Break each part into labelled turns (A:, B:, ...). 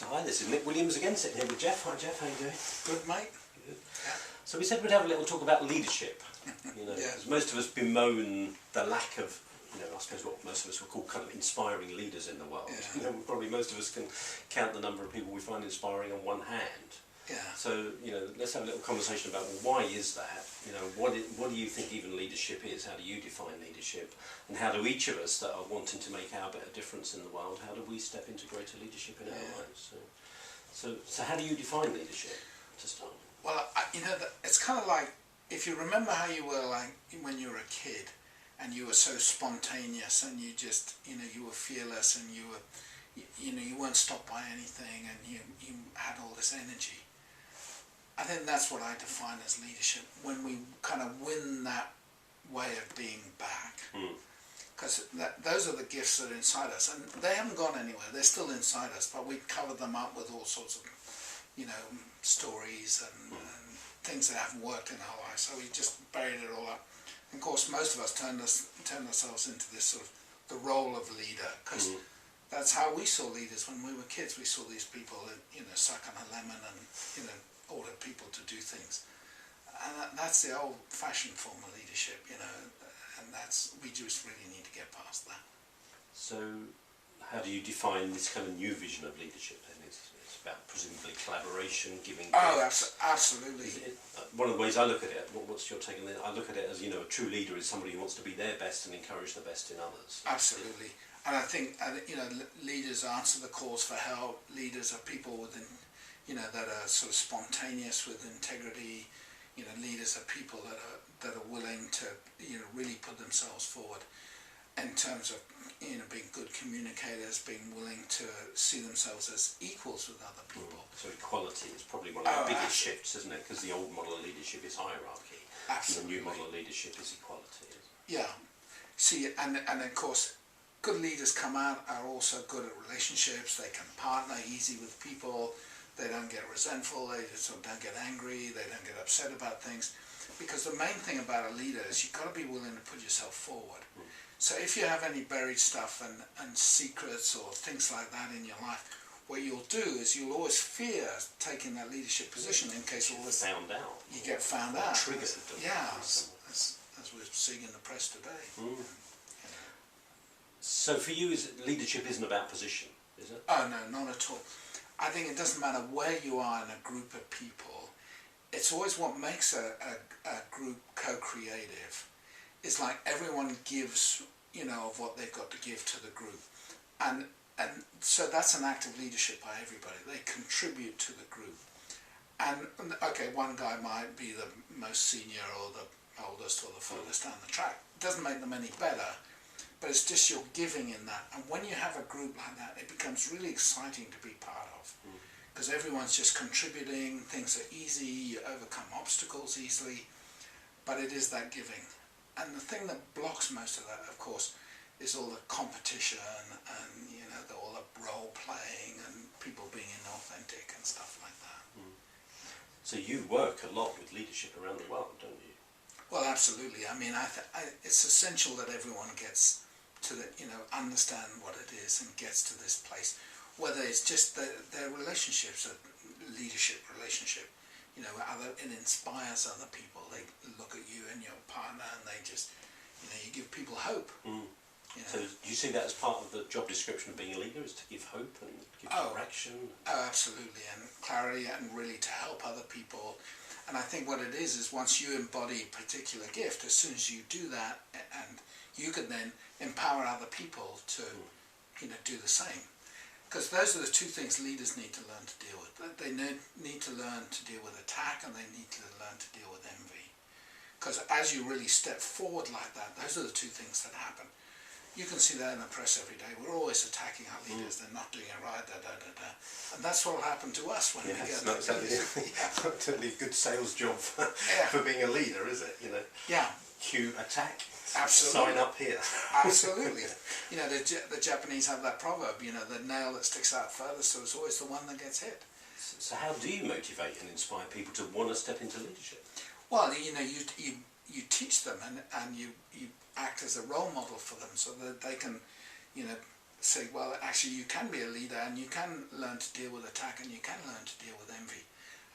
A: So hi, this is Nick Williams again, sitting here with Jeff. Hi Jeff, how you doing?
B: Good, mate.
A: Good. Yeah. So we said we'd have a little talk about leadership. You know,
B: Yeah.
A: because most of us bemoan the lack of, you know, I suppose what most of us would call kind of inspiring leaders in the world.
B: Yeah.
A: You know, probably most of us can count the number of people we find inspiring on one hand.
B: Yeah.
A: So, you know, let's have a little conversation about, well, why is that? You know, what do you think even leadership is? How do you define leadership? And how do each of us that are wanting to make our bit of difference in the world, how do we step into greater leadership in our lives? So how do you define leadership, to start with?
B: Well, you know, it's kind of like, if you remember how you were like when you were a kid, and you were so spontaneous, and you just, you know, you were fearless, and you were, you know, you weren't stopped by anything, and you had all this energy. I think that's what I define as leadership, when we kind of win that way of being back. Because those are the gifts that are inside us, and they haven't gone anywhere. They're still inside us, but we cover them up with all sorts of, you know, stories and things that haven't worked in our lives. So we just buried it all up. And of course, most of us turned ourselves into this sort of the role of leader, because that's how we saw leaders when we were kids. We saw these people, you know, suck on a lemon and, you know, order people to do things. And that's the old-fashioned form of leadership, you know, and we just really need to get past that.
A: So how do you define this kind of new vision of leadership then? It's about presumably collaboration, giving gifts.
B: Absolutely.
A: One of the ways I look at it, what's your take on it? I look at it as, you know, a true leader is somebody who wants to be their best and encourage the best in others.
B: Absolutely. And I think, you know, leaders answer the calls for help. Leaders are people within, you know, that are sort of spontaneous with integrity. You know, leaders are people that are willing to, you know, really put themselves forward in terms of, you know, being good communicators, being willing to see themselves as equals with other people.
A: So equality is probably one of the biggest shifts, isn't it? Because the old model of leadership is hierarchy.
B: Absolutely.
A: And the new model of leadership is equality.
B: Yeah. See, and of course, good leaders come out are also good at relationships. They can partner easy with people. They don't get resentful, they just don't get angry, they don't get upset about things. Because the main thing about a leader is you've got to be willing to put yourself forward. So if you have any buried stuff and secrets or things like that in your life, what you'll do is you'll always fear taking that leadership position in case all this...
A: Found out.
B: You get found out.
A: Triggered.
B: Yeah, as we're seeing in the press today.
A: So for you, leadership isn't about position, is it?
B: Oh no, not at all. I think it doesn't matter where you are in a group of people. It's always what makes a group co-creative. It's like everyone gives, you know, of what they've got to give to the group. And so that's an act of leadership by everybody. They contribute to the group. And, okay, one guy might be the most senior or the oldest or the furthest down the track. It doesn't make them any better. But it's just your giving in that. And when you have a group like that, it becomes really exciting to be part of. Because everyone's just contributing, things are easy, you overcome obstacles easily. But it is that giving. And the thing that blocks most of that, of course, is all the competition and, you know, all the role playing and people being inauthentic and stuff like that.
A: So you work a lot with leadership around the world, don't you?
B: Well, absolutely. I mean, it's essential that everyone gets to the, you know, understand what it is and gets to this place. Whether it's just their relationships, a leadership relationship, you know, it inspires other people. They look at you and your partner and they just, you know, you give people hope. You know.
A: So do you see that as part of the job description of being a leader, is to give hope and give direction?
B: Oh, absolutely, and clarity, and really to help other people. And I think what it is once you embody a particular gift, as soon as you do that, and you can then empower other people to, you know, do the same. Because those are the two things leaders need to learn to deal with. They need to learn to deal with attack, and they need to learn to deal with envy. Because as you really step forward like that, those are the two things that happen. You can see that in the press every day. We're always attacking our leaders. They're not doing it right, And that's what will happen to us when we get
A: it's not totally a good sales job for being a leader, is it? You know.
B: Yeah.
A: Cue attack.
B: Absolutely.
A: Sign up here.
B: Absolutely. You know, the Japanese have that proverb, you know, the nail that sticks out furthest is always the one that gets hit.
A: So how do you motivate and inspire people to want to step into leadership?
B: Well, you know, you teach them and you act as a role model for them so that they can, you know, say, well, actually you can be a leader and you can learn to deal with attack and you can learn to deal with envy.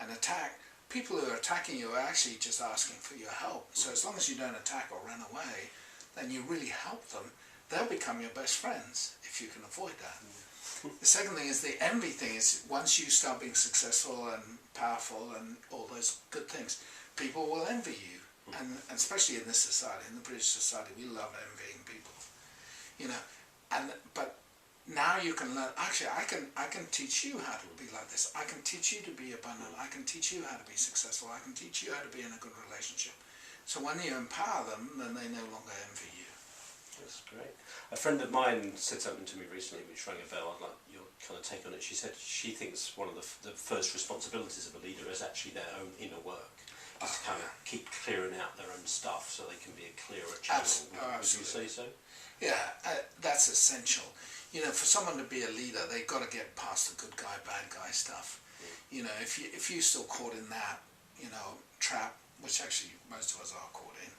B: And attack, people who are attacking you are actually just asking for your help. So as long as you don't attack or run away, then you really help them. They'll become your best friends if you can avoid that. The second thing is the envy thing is once you start being successful and powerful and all those good things, people will envy you. And especially in this society, in the British society, we love envying people. You know, but now you can learn, actually I can teach you how to be like this. I can teach you to be abundant. I can teach you how to be successful. I can teach you how to be in a good relationship. So when you empower them, then they no longer envy you.
A: That's great. A friend of mine said something to me recently which rang a bell. I'd like your kind of take on it. She said she thinks one of the first responsibilities of a leader is actually their own inner work. Just to kind of keep clearing out their own stuff so they can be a clearer channel. Would you say so?
B: Yeah, that's essential. You know, for someone to be a leader, they've got to get past the good guy, bad guy stuff. You know, if you're still caught in that, you know, trap, which actually most of us are caught in,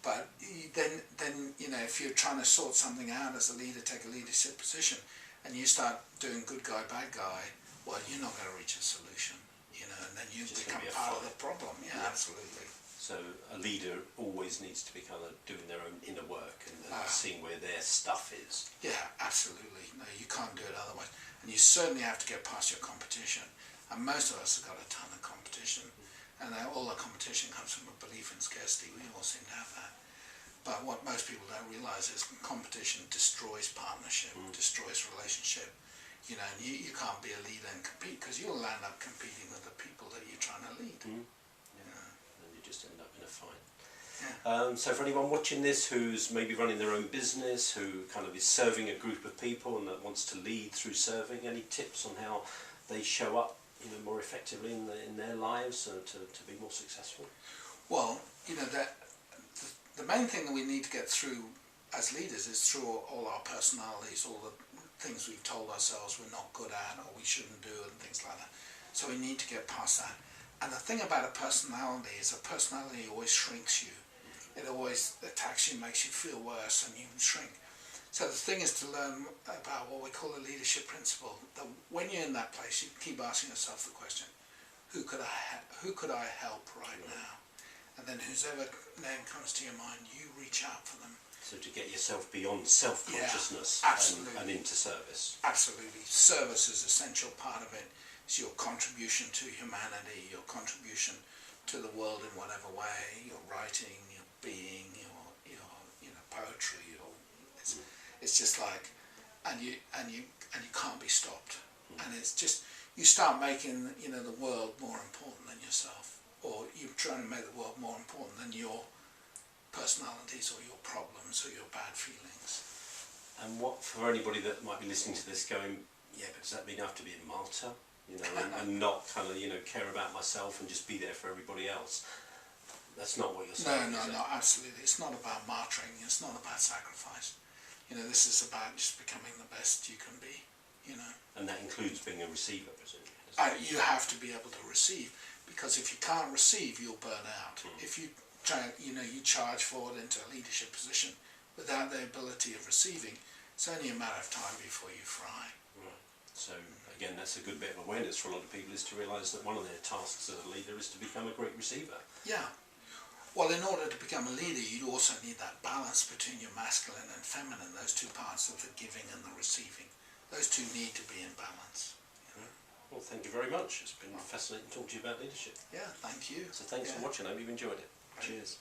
B: but then you know, if you're trying to sort something out as a leader, take a leadership position, and you start doing good guy, bad guy, well, you're not going to reach a solution. You know, and then you become part of the problem. Yeah, absolutely.
A: So a leader always needs to be kind of doing their own inner work and seeing where their stuff is.
B: Yeah, absolutely. No, you can't do it otherwise. And you certainly have to get past your competition. And most of us have got a ton of competition. And all the competition comes from a belief in scarcity. We all seem to have that. But what most people don't realise is competition destroys partnership, destroys relationship. You know, and you can't be a leader and compete because you'll end up competing with the people that you're trying to lead.
A: And you just end up in a fight.
B: Yeah.
A: So for anyone watching this who's maybe running their own business, who kind of is serving a group of people and that wants to lead through serving, any tips on how they show up, you know, more effectively in their lives to be more successful?
B: Well, you know, the main thing that we need to get through as leaders is through all our personalities, all the things we've told ourselves we're not good at or we shouldn't do and things like that. So we need to get past that. And the thing about a personality is a personality always shrinks you. It always attacks you, makes you feel worse and you shrink. So the thing is to learn about what we call the leadership principle. That when you're in that place, you keep asking yourself the question, who could I help right now? And then whoever name comes to your mind, you reach out for them.
A: So to get yourself beyond self-consciousness and into service.
B: Absolutely. Service is an essential part of it. It's your contribution to humanity, your contribution to the world in whatever way, your writing, your being, your you know, poetry. It's just like, and you can't be stopped. And it's just, you start making, you know, the world more important than yourself, or you're trying to make the world more important than your personalities or your problems or your bad feelings.
A: And what, for anybody that might be listening to this going, yeah, but does that mean I have to be a martyr, you know, and not kind of, you know, care about myself and just be there for everybody else? That's not what you're saying.
B: No, absolutely. It's not about martyring. It's not about sacrifice. You know, this is about just becoming the best you can be, you know.
A: And that includes being a receiver, presumably.
B: You have to be able to receive, because if you can't receive, you'll burn out. If you try, you know, you charge forward into a leadership position without the ability of receiving, it's only a matter of time before you fry.
A: Right. So again, that's a good bit of awareness for a lot of people, is to realise that one of their tasks as a leader is to become a great receiver.
B: Yeah. Well, in order to become a leader, you also need that balance between your masculine and feminine, those two parts of the giving and the receiving. Those two need to be in balance. You know?
A: Well, thank you very much. It's been fascinating talking to you about leadership.
B: Yeah, thank you.
A: So thanks for watching. I hope you've enjoyed it. Cheers.